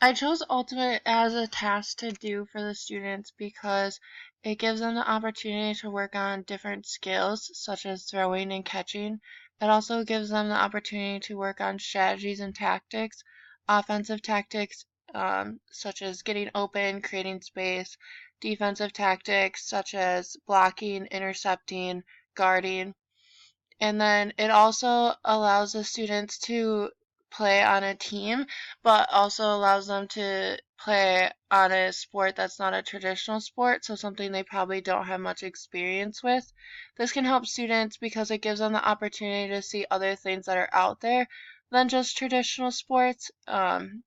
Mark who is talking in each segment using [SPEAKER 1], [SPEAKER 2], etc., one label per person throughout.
[SPEAKER 1] I chose Ultimate as a task to do for the students because it gives them the opportunity to work on different skills such as throwing and catching. It also gives them the opportunity to work on strategies and tactics, offensive tactics such as getting open, creating space, defensive tactics such as blocking, intercepting, guarding. And then it also allows the students to play on a team, but also allows them to play on a sport that's not a traditional sport, so something they probably don't have much experience with. This can help students because it gives them the opportunity to see other things that are out there than just traditional sports. And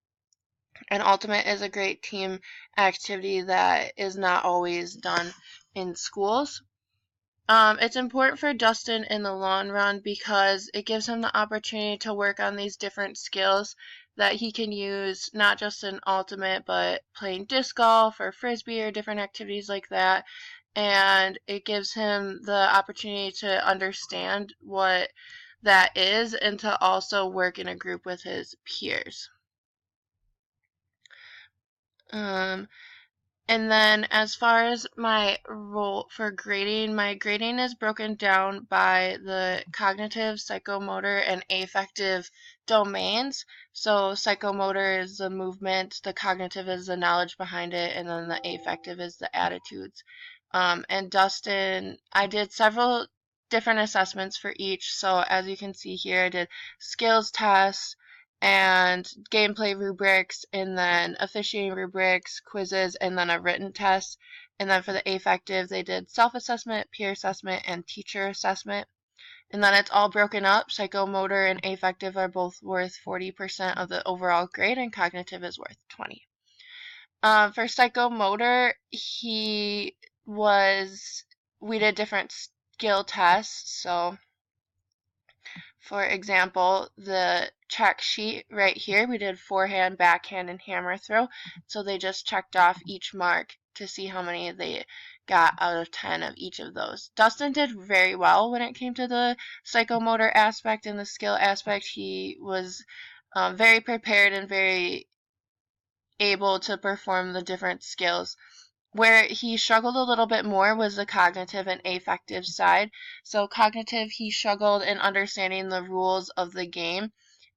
[SPEAKER 1] Ultimate is a great team activity that is not always done in schools. It's important for Dustin in the long run because it gives him the opportunity to work on these different skills that he can use not just in Ultimate but playing disc golf or frisbee or different activities like that. And it gives him the opportunity to understand what that is and to also work in a group with his peers. Um, And then as far as my role for grading, my grading is broken down by the cognitive, psychomotor, and affective domains. So psychomotor is the movement, the cognitive is the knowledge behind it, and then the affective is the attitudes. And Dustin, I did several different assessments for each. So as you can see here, I did skills tests, and gameplay rubrics, and then officiating rubrics, quizzes, and then a written test. And then for the affective, they did self-assessment, peer assessment, and teacher assessment. And then it's all broken up. Psychomotor and affective are both worth 40% of the overall grade, and cognitive is worth 20. For psychomotor, we did different skill tests. So for example, the check sheet right here, we did forehand, backhand, and hammer throw. So they just checked off each mark to see how many they got out of 10 of each of those. Dustin did very well when it came to the psychomotor aspect and the skill aspect. He was very prepared and very able to perform the different skills. Where he struggled a little bit more was the cognitive and affective side. So cognitive, he struggled in understanding the rules of the game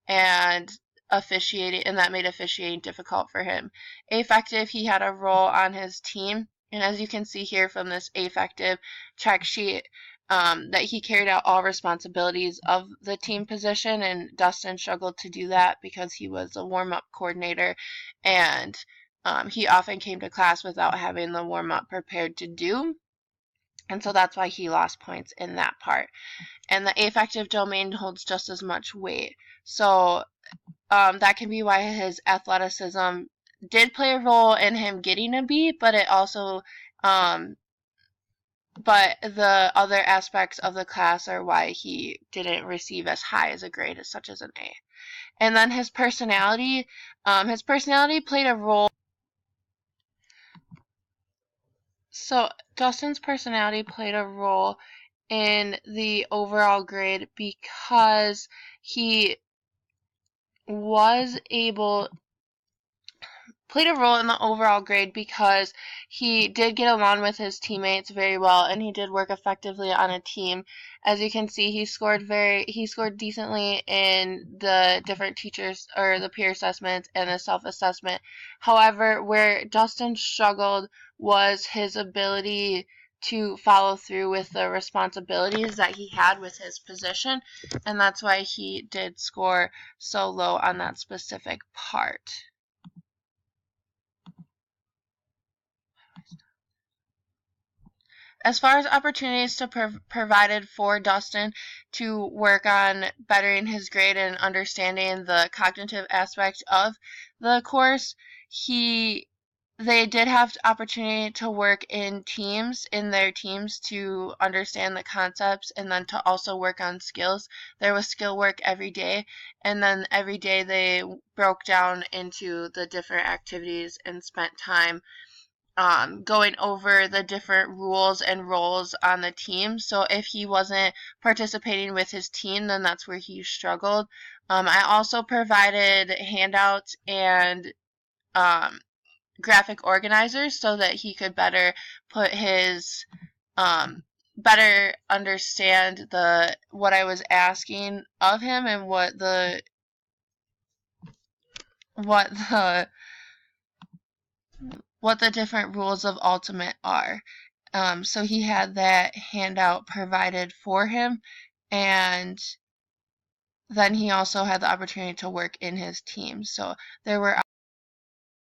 [SPEAKER 1] and officiating, and that made officiating difficult for him. Affective, he had a role on his team, and as you can see here from this affective check sheet, that he carried out all responsibilities of the team position, and Dustin struggled to do that because he was a warm-up coordinator, and he often came to class without having the warm-up prepared to do, and so that's why he lost points in that part. And the affective domain holds just as much weight. So that can be why his athleticism did play a role in him getting a B, but it also but the other aspects of the class are why he didn't receive as high as a grade as such as an A. And then his personality played a role. So Dustin's personality played a role in the overall grade because he was able played a role in the overall grade because he did get along with his teammates very well and he did work effectively on a team. As you can see, he scored decently in the different teachers or the peer assessments and the self-assessment. However, where Dustin struggled was his ability to follow through with the responsibilities that he had with his position, and that's why he did score so low on that specific part. As far as opportunities provided for Dustin to work on bettering his grade and understanding the cognitive aspect of the course, they did have opportunity to work in their teams to understand the concepts and then to also work on skills. There was skill work every day, and then every day they broke down into the different activities and spent time going over the different rules and roles on the team. So if he wasn't participating with his team, then that's where he struggled. I also provided handouts and graphic organizers so that he could better put his better understand what I was asking of him and what the different rules of Ultimate are. So he had that handout provided for him, and then he also had the opportunity to work in his team. So there were